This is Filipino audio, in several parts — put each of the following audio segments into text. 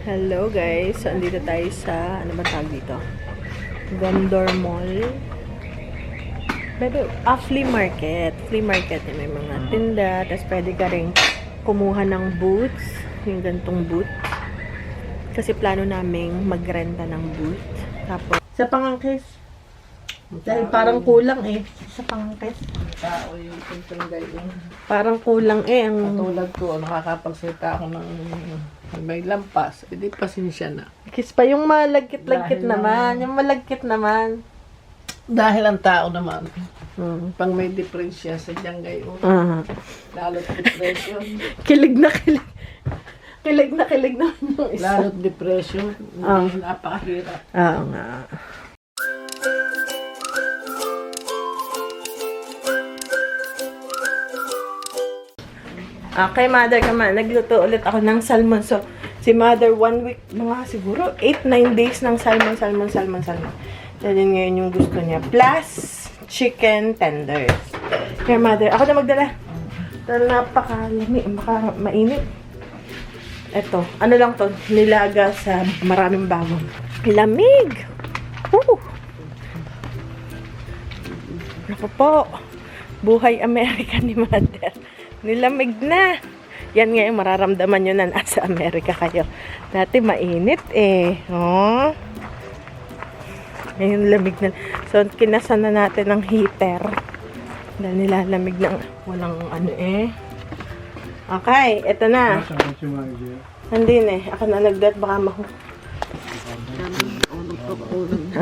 Hello guys, so andito tayo sa, ano ba tawag dito? Vendor Mall. Bebe, flea market. Flea market, may mga tinda, tapos pwede ka rin kumuha ng boots, yung gantong boot. Kasi plano naming magrenta ng boot. Tapos, sa pangangkes. Dahil parang kulang sa pangangkes. Tao yung gayon. Parang kulang ang... Katulad ko, nakakapagsalita ako ng may lampas. Hindi pasensya na. Kiss pa yung malagkit-lagkit Dahil naman. Yung malagkit naman. Dahil ang tao naman, Hmm. pang may diferensya sa diyang gayon. Lalo't depression. Kilig na kilig. Kilig na kilig naman yung isa. Lalo't depression. Hindi napakahirap. Oo nga. Okay, mother, come on. Nagluto ulit ako ng salmon. So, si mother, 1 week, mga siguro, 8-9 days ng salmon. Dahil yun ngayon yung gusto niya. Plus, chicken tenders. Kaya, mother, ako na magdala. Dahil napakalami, mainit. Eto, ano lang to, nilaga sa maraming bawang. Lamig! Woo! Naku po, buhay Amerika ni mother. Nilamig na. Yan nga yung mararamdaman nyo na nasa Amerika kayo. Dati mainit Oh. Ngayon lamig na. So, kinasan na natin ng heater. Dahil nilalamig ng walang ano Okay, eto na. Hindi Ako na nagdat. Baka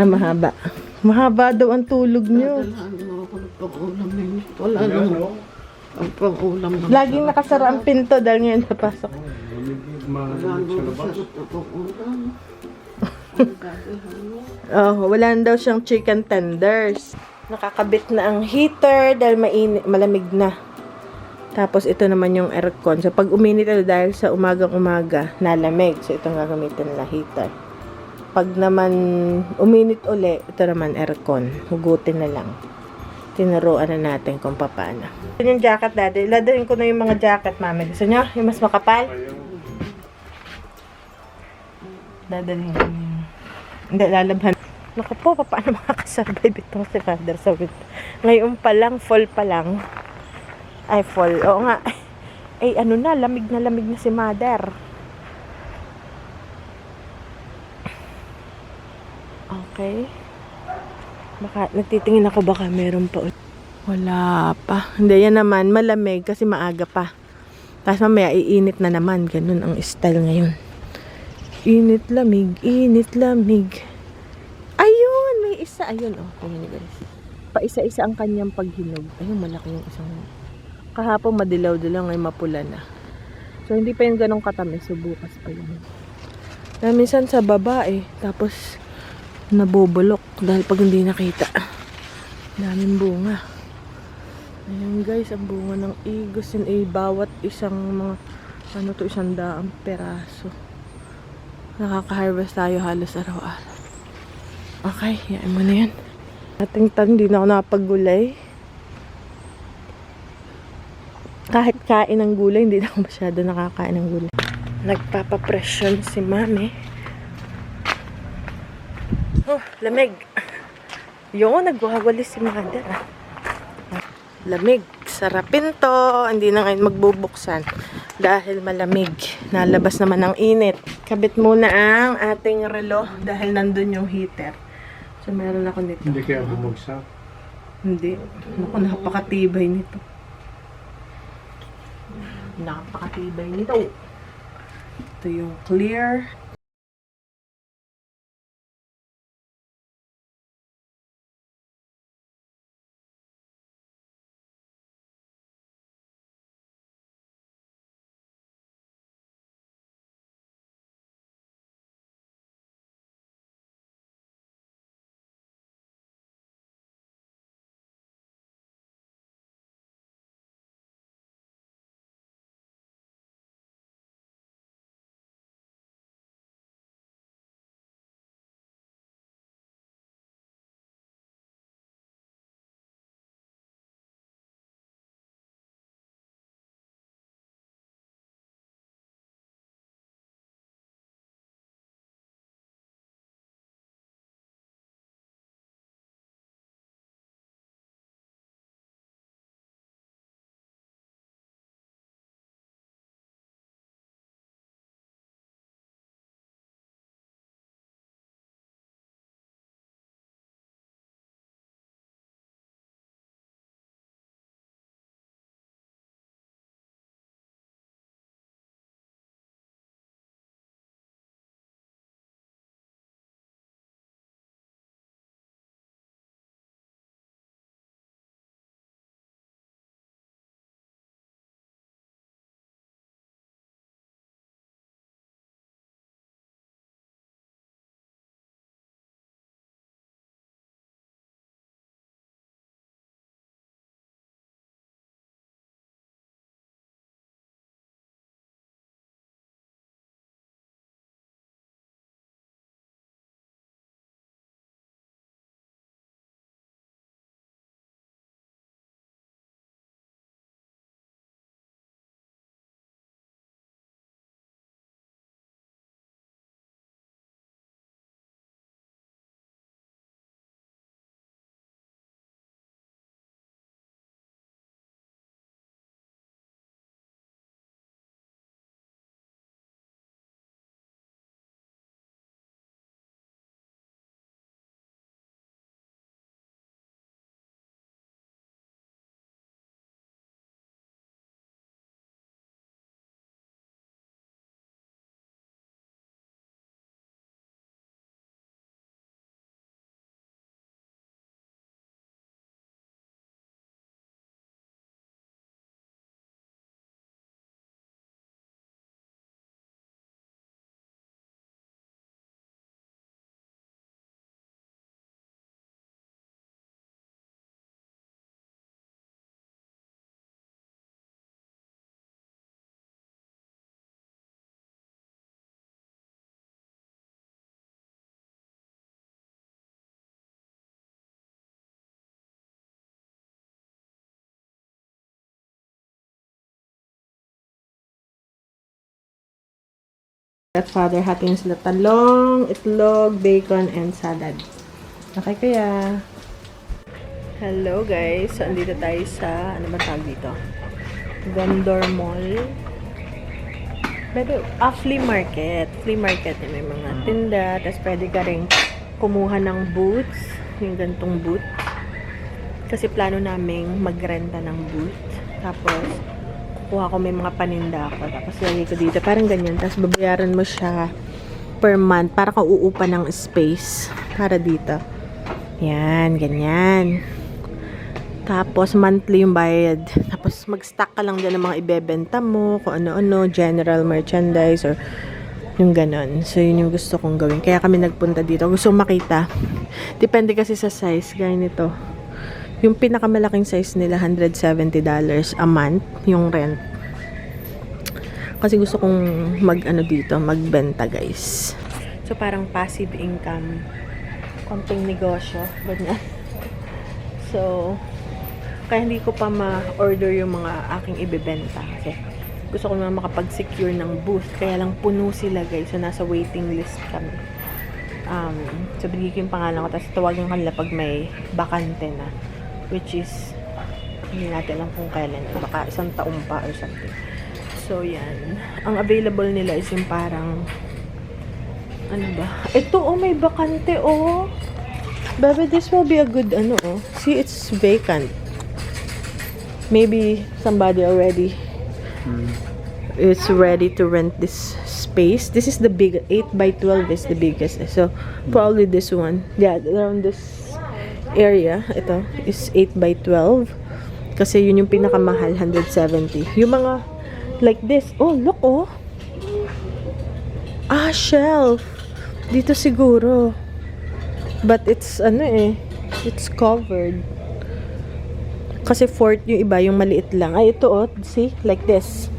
mahaba. Mahaba daw ang tulog nyo. Wala naman. Ang pang-ulam naman. Laging nakasara ang pinto dahil ngayon napasok. Wala daw siyang chicken tenders. Nakakabit na ang heater dahil malamig na. Tapos ito naman yung aircon. So pag uminit dahil sa umagang-umaga, nalamig. So ito nga gamitin nila heater. Pag naman uminit uli, ito naman aircon. Hugutin na lang. Tinuruan na natin kung paano. Ito yung jacket, daddy. Ladalhin ko na yung mga jacket, mami. Gusto nyo? Yung mas makapal? Dadalhin ko na yung... Hindi, lalabhan. Naku po, paano makakasurvive itong si father sa winter? Ngayon pa lang, fall pa lang. Ay, fall. Oo nga. Ano na, lamig na si mother. Okay. Baka, nagtitingin ako baka meron pa. Wala pa. Hindi, yan naman, malamig kasi maaga pa. Tapos mamaya, iinit na naman. Ganun ang style ngayon. Init, lamig. Ayun, may isa. Ayun, tingnan niyo guys. Pa-isa-isa ang kanyang paghinog. Ayun, malaki yung isang. Kahapon madilaw-dilaw, ngayon mapula na. So, hindi pa yung ganong katamis. So, bukas pa yun. Na minsan sa baba tapos, nabubulok dahil pag hindi nakita. Daming bunga. Ayan guys, ang bunga ng igos yun bawat isang mga isang daang peraso. Nakaka-harvest tayo halos araw-araw. Okay, yan mo na yan. Ating hindi na ako nakapag-gulay. Kahit kain ng gulay, hindi na ako masyado nakakain ng gulay. Nagpapapresyon si mami. Lamig. Yun, nagwawalis si mother. Lamig. Sarapin to. Hindi na ngayon magbubuksan. Dahil malamig. Nalabas naman ang init. Kabit muna ang ating relo. Dahil nandun yung heater. So, meron ako nito. Hindi kaya bumagsak? Hindi. Naku, napakatibay nito. Napakatibay nito. Ito yung clear. At father, hatiin sila talong, itlog, bacon, and salad. Okay kaya? Hello guys, so andito tayo sa, ano ba tawag dito? Vendor Mall. Pero, flea market. Flea market, may mga tinda, tapos pwede ka rin kumuha ng booths, yung gantong booth. Kasi plano naming magrenta ng booth. Tapos, kukuha ko may mga paninda ako. Tapos, lagay ko dito. Parang ganyan. Tapos, babayaran mo siya per month. Para kang uupa ng space. Para dito. Yan, ganyan. Tapos, monthly yung bayad. Tapos, mag-stock ka lang dyan ng mga ibebenta mo. Kung ano-ano, general merchandise or yung ganon. So, yun yung gusto kong gawin. Kaya kami nagpunta dito. Gusto kong makita. Depende kasi sa size. Gaya nito. Yung pinakamalaking size nila, $170 a month, yung rent. Kasi gusto kong mag-ano dito, magbenta, guys. So, parang passive income. Konting negosyo. Ganyan. So, kaya hindi ko pa ma-order yung mga aking ibebenta. Kasi gusto ko naman makapag-secure ng booth. Kaya lang puno sila, guys. So, nasa waiting list kami. So, bigay ko yung pangalan ko. Tapos, tawagan kanila pag may bakante na. Which is, hindi natin alam kung kailan. Baka isang taon pa or something. So, yan. Ang available nila is yung parang, ano ba? Ito, may bakante, Baby, this will be a good, See, it's vacant. Maybe somebody already is ready to rent this space. This is the big, 8x12 is the biggest. So, probably this one. Yeah, around this area, ito, is 8x12. Kasi yun yung pinakamahal, 170. Yung mga, like this, look, shelf. Dito siguro. But it's, it's covered. Kasi yung iba, yung maliit lang. Ay, ito, see? Like this.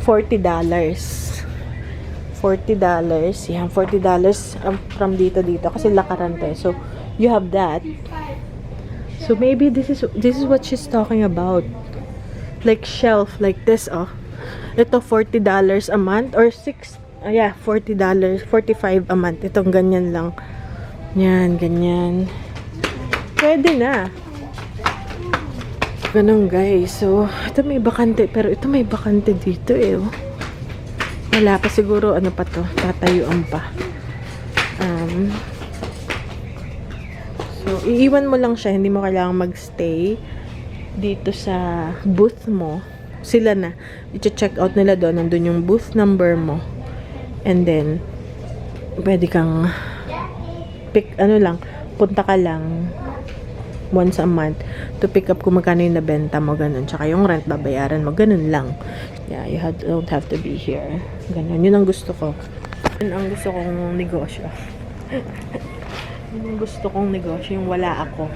$40. $40. Yan, $40 from dito. Kasi lakaran to. So, you have that. So maybe this is what she's talking about. Like shelf like this, Ito $40 a month or $40, $45 a month. Itong ganyan lang. Yan, ganyan. Pwede na. Ganun, guys. So, ito may bakante, pero ito may bakante dito Wala pa siguro, pa to, tatayuan pa. So, iiwan mo lang siya. Hindi mo kailangang magstay dito sa booth mo. Sila na. I-check out nila doon. Nandun yung booth number mo. And then, pwede kang punta ka lang once a month to pick up kung magkano yung nabenta mo. Ganun. Tsaka yung rent, babayaran mo. Ganun lang. Yeah, you don't have to be here. Ganun. Yun ang gusto ko. Yun ang gusto kong negosyo. Yung gusto kong negosyo, yung wala ako.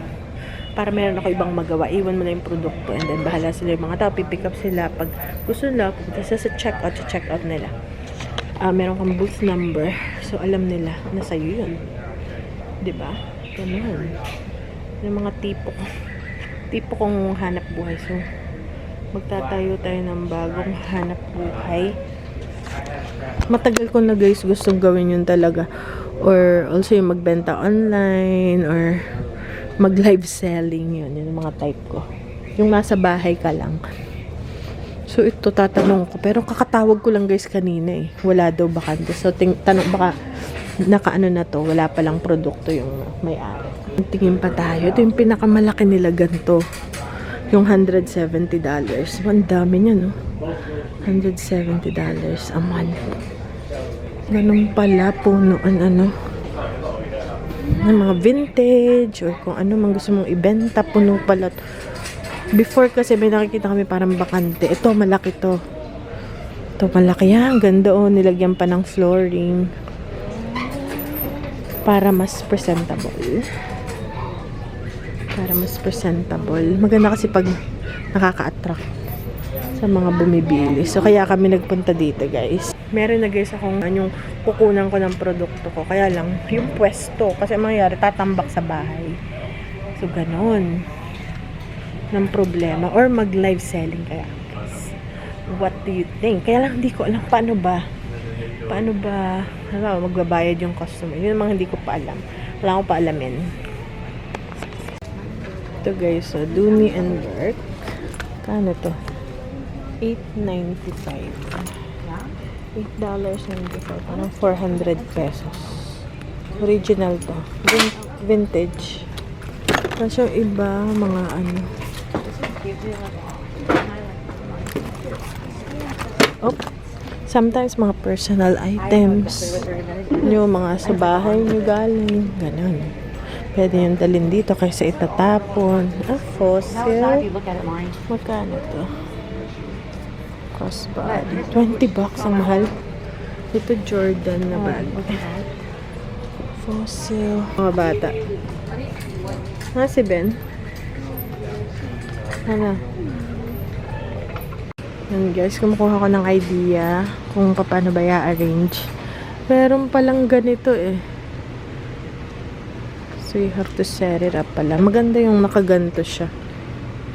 Para meron ako ibang magawa. Iwan mo na yung produkto and then bahala sila yung mga tao. Pipick up sila. Pag gusto nila, pupunta sila sa checkout nila. Meron kang booth number. So, alam nila na sa'yo yun. Diba? Ganun. Yung mga tipo kong hanap buhay. So, magtatayo tayo ng bagong hanap buhay. Matagal ko na, guys, gustong gawin yun talaga. Or also yung magbenta online or mag-live selling, yun yung mga type ko. Yung nasa bahay ka lang. So ito tatanong ko, pero kakatawag ko lang, guys, kanina wala daw bakante. So tanong baka nakaano na to, wala palang produkto yung may-ari. Tingin pa tayo. Ito yung pinakamalaki nila, ganito. Yung $170. Ang dami niya, no? $170 a month. Ganun pala, punuan, ng mga vintage or kung ano man gusto mong ibenta, puno pala. Before kasi may nakikita kami parang bakante. Ito, malaki to. Ito, malaki yan. Ganda, nilagyan pa ng flooring para mas presentable. Maganda kasi pag nakaka-attract sa mga bumibili. So, kaya kami nagpunta dito, guys. Meron na, guys, akong yung kukunan ko ng produkto ko. Kaya lang, yung pwesto. Kasi ang mangyayari, tatambak sa bahay. So, ganon. Ng problema. Or mag-live selling kaya, guys. What do you think? Kaya lang, hindi ko alam paano ba paano ba, magbabayad yung customer. Yun ang mga hindi ko pa alam. Wala akong pa alamin. Ito guys, so Dooney and Burke. Kano to? $8.95. $8.95. Parang 400 pesos. Original to. Vintage. Tapos yung iba, mga ano. Oh. Sometimes mga personal items. Yung mga sa bahay nyo galing. Ganun. Pwede yung dalhin dito kaysa itatapon. Fossil. Magkano to? Crossbody. $20 ang mahal. Ito Jordan na bag. Fossil. Mga bata. Si Ben? Ano? Yan guys, kumukuha ko ng idea kung paano ba i-arrange. Meron palang ganito eh. So you have to set it up pala. Maganda yung nakaganto siya.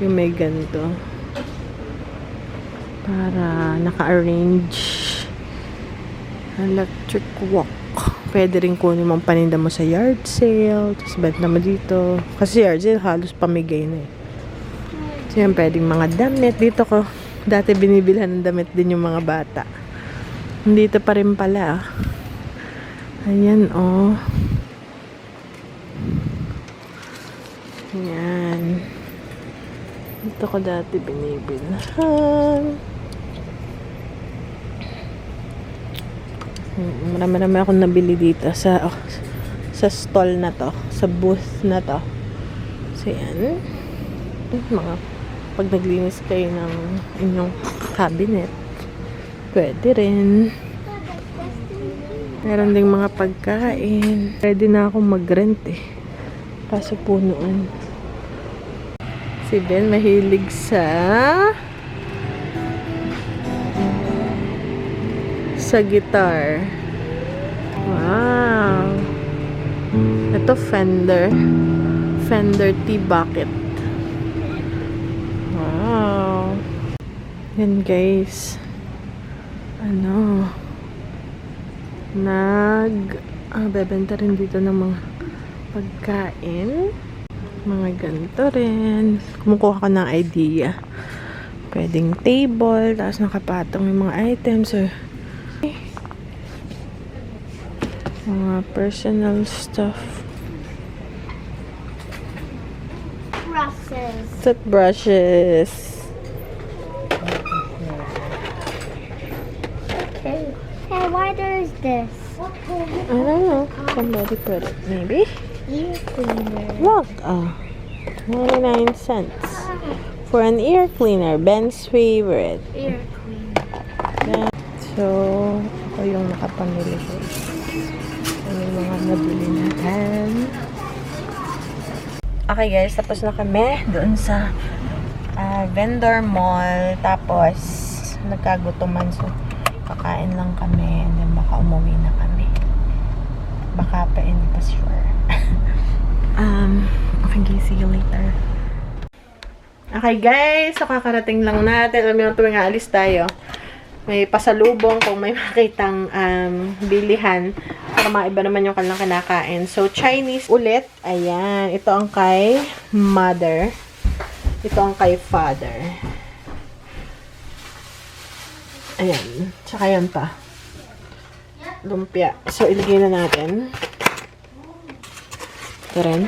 Yung may ganto. Para naka-arrange. Electric walk. Pwede rin kunin mong paninda mo sa yard sale. Tapos benta mo dito. Kasi yard sale halos pamigay na eh. So yan, pwedeng mga damit. Dito ko dati binibilhan ng damit din yung mga bata. Dito pa rin pala. Ayan, oh. Ayan. Dito ko dati binibilhan. Marami akong nabili dito sa stall na to. Sa booth na to. So, yan. Mga pag naglinis kayo ng inyong cabinet, pwede rin. Meron ding mga pagkain. Pwede na akong mag-rent eh. Kaso punuan. Si Ben mahilig sa guitar. Wow. Ito Fender tea bucket. Wow. Yan guys. Bebenta rin dito ng mga pagkain. Mga ganito rin. Kumukuha ko ng idea. Pwedeng table, tapos nakapatong yung mga items or mga personal stuff. Toothbrushes. Hey, why there's this? I don't know. Somebody put it. Maybe? Ear cleaner. Look. 99 cents. For an ear cleaner. Ben's favorite. Ear cleaner. So, ito yung nakapamili ko. Ano yung mga nabili natin. Okay guys, tapos na kami doon sa vendor mall. Tapos, nagkagutuman. So, kakain lang kami. And then, baka umuwi na kami. Baka pa, hindi pa sure. Okay, see you later. Okay guys, so kakarating lang natin. Alam mo, tuwing aalis tayo, may pasalubong kung may makitang bilihan para maiba naman yung kanilang kinakain. So, Chinese ulit. Ayan. Ito ang kay mother. Ito ang kay father. Ayan. Tsaka yan pa. Lumpia. So, ilagay na natin. Ito rin.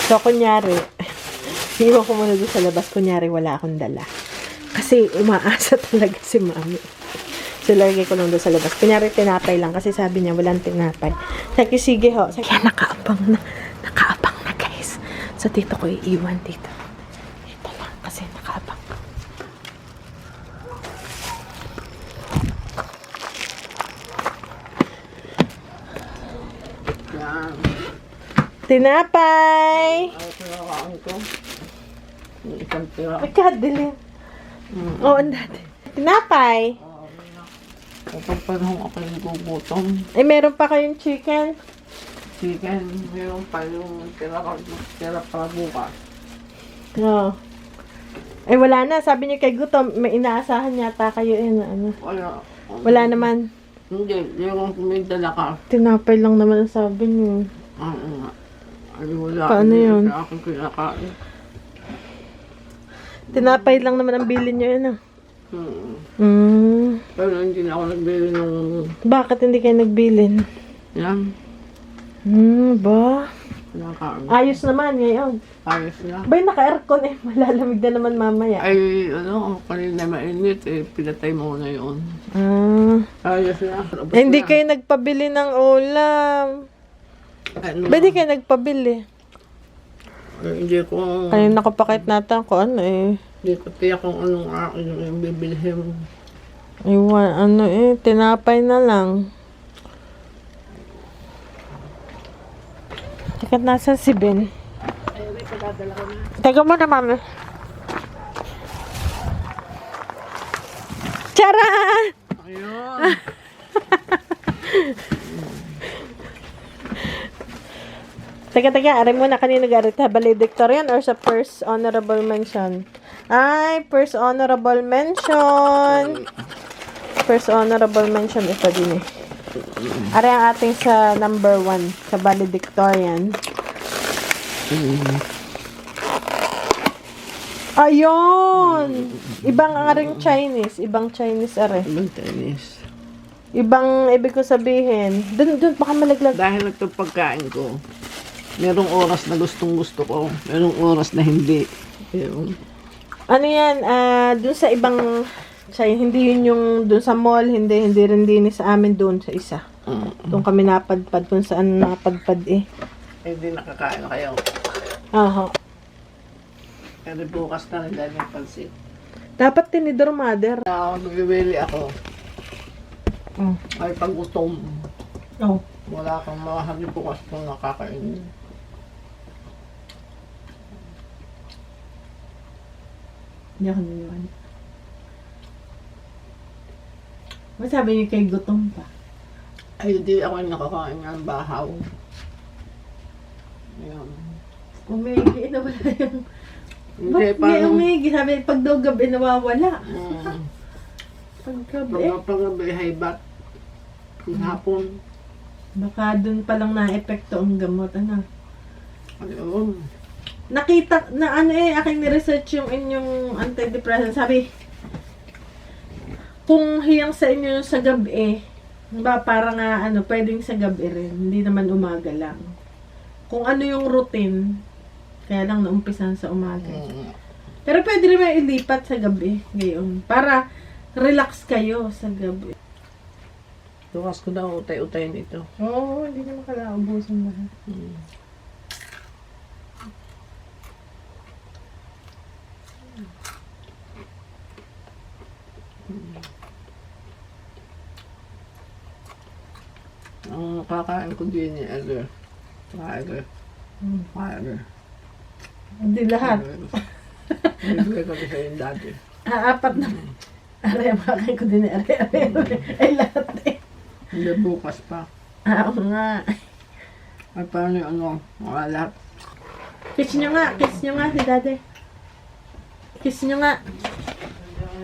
So, kunyari, iwan ko muna doon sa labas, kunyari wala akong dala. Kasi umaasa talaga si mami. So, lagay ko lang doon sa labas. Kunyari, tinapay lang. Kasi sabi niya, walang tinapay. Sabi, sige ho. Sabi, nakaabang na. Nakaabang na, guys. So, dito ko iiwan dito. Dito lang, kasi nakaabang. Tinapay! Pagkadili. Oo, ang dati. Tinapay! Kapag panahon ako yung gugutom. Eh, meron pa kayong chicken? chicken, meron pa yung tira para bukas. Oo. Eh, wala na. Sabi niyo kay Gutom, may inaasahan yata kayo na ano. Wala. Wala naman. Hindi, yung may dala ka. Tinapay lang naman ang sabi niyo. Oo nga. Ay, wala. Paano Hindi yun? Sa akin kinakain. Tinapay lang naman ang bilin niyo yun ah. Pero hindi na ako nagbili ng Bakit hindi kayo nagbilin? yan. Ba? Kinakain. Ayos naman ngayon. Ayos na. Bay, naka-aircon eh. Malalamig na naman mamaya. Ay, ano, kanina mainit eh. Pinatay mo na yun. Ayos na. Tapos Eh, hindi na. kayo nagpabili ng ulam. Ano, Ba, hindi kayo nagpabili? hindi ko, Kayo nakapakit natin ko ano eh. hindi ko tiyak kung anong akin yung bibilhin. Iwan, ano eh, tinapay na lang. Teka, nasa si Ben? Teka mo na, mami. Tara! Ayun. Teka, aray mo na kanino garit ha? Valedictorian or sa first honorable mention? Ay, first honorable mention. First honorable mention ito din eh. Aray ang ating sa number 1 sa valedictorian. Ayun! Ibang aring Chinese. Ibang Chinese aray. Ibang tennis. Ibang ibig ko sabihin. Dun, baka malaglag. Dahil ito pagkain ko, merong oras na gustong gusto ko, merong oras na hindi. Ayun. Ano yan, dun sa ibang Chinese, hindi yun yung dun sa mall, hindi rin din sa amin dun sa isa. Doon kami napadpad kung saan napadpad eh. Hindi nakakain na kayo. Aha. Kasi bukas na rin dahil yung pansit. Dapat tinidor mother. Nagbibili ako. Oh. Ay pag gutom, Oh. wala kang mahali bukas kung nakakain. Hindi ako naniwala. Masabi niyo kay gutom pa. Ay, hindi ako yung nakakain ng bahaw. Ayun. Umigi na wala yung... Hindi, Ba't parang... niya umigi? Sabi, pag daw gabi nawawala. Mm, Pag gabi. pag-gabi, high-bat. Hapon. Baka dun palang na-epekto ang gamot. Ano? Ayun. Nakita, na ano eh, aking ni-research yung inyong antidepressant. Sabi, kung hiyang sa inyo sa gabi, ba para nga ano, pwedeng sa gabi rin. Hindi naman umaga lang. Kung ano yung routine, kaya lang naumpisan sa umaga. Mm. Pero pwede rin may ilipat sa gabi. Ngayon. Para relax kayo sa gabi. Tukas ko daw utay-utay nito. Oo, hindi naman kalaubusan lahat. Mm. Ang kakain ko din ni Elder. Father. Hindi lahat. Bibigay ko sa yung dati. Apat na. Aray, makain ko din aray. Ay, lahat eh. Hindi bukas pa. Oo nga. Ay paano yung ano, mga lahat. Kiss nyo nga si daddy. Kiss nyo nga.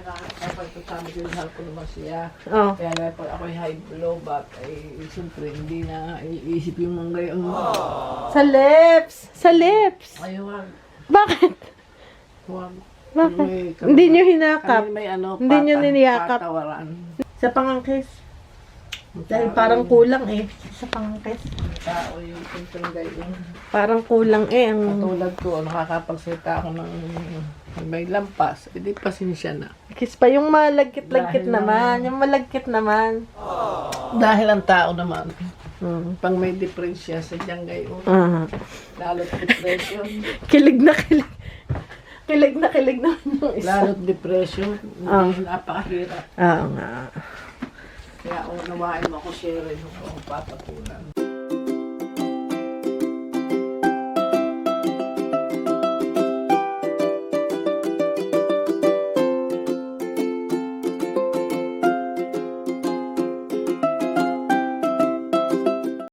Kapag sabi ko, mahal ko naman siya. Oh. Kaya nga pag ako'y high blow back, ay siyempre hindi na iisip yung mga gayon. Sa lips. Sa lips. Ay, wag. Bakit? Wag. Bakit? May Hindi nyo hinakap. Kami may ano, Hindi nyo niniyakap. patawaran. Sa pangangkis. Dahil parang kulang eh. Sa pangangkis. Tao yung kuntong gayon. Parang kulang eh. Ang... Katulad ko, nakakapagsalita ako ng may lampas, edi pasensya na. Kiss pa yung malagkit-lagkit Dahil naman. Yung malagkit naman. Dahil ang tao naman, Hmm. pang may depresya sa diyang gayon, Ah. lalo't depression, Kilig na kilig. Kilig na yung isa. lalo't depression, napakahirap. Oo nga. Kaya unawain mo ako, share mo ako, papatulan.